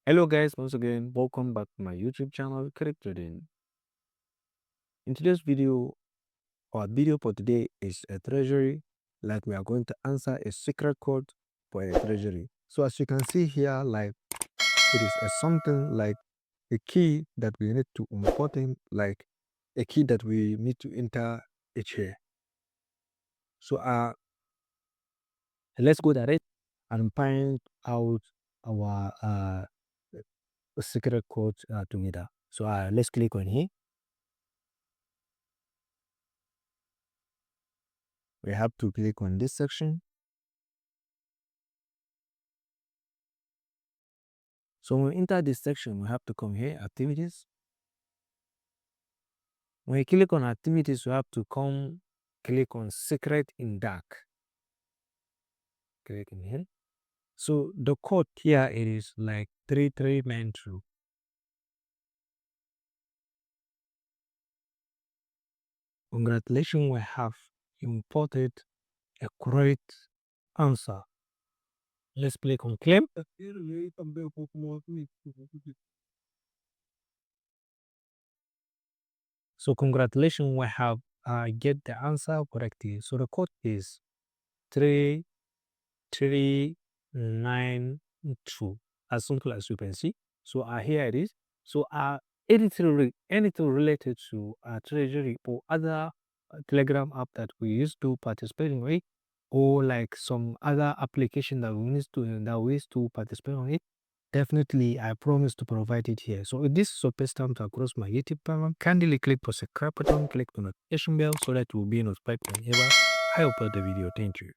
Hello guys, once again, welcome back to my YouTube channel, Crypto Trading. In today's video, our video for today is a treasury. Like we are going to answer a secret code for a treasury. So as you can see here, like it is something like a key that we need to import in, like a key that we need to enter each here. So let's go direct and find out our secret code together. So let's click on here. We have to click on this section. So when we enter this section, we have to come here, activities. When you click on activities, you have to come click on secret in dark. Click in here. So the code here it is like 3392. Congratulations, we have imported a correct answer. Let's click on claim. So congratulations, we have get the answer correctly. So the code is 3392, as simple as you can see. So here it is. So anything related to treasury or other telegram app that we used to participate in it, or like some other application that we used to participate on it, definitely I promise to provide it here. So if this is your first time to across my YouTube channel, kindly click the subscribe button, click the notification bell so that you will be notified whenever I upload the video. Thank you.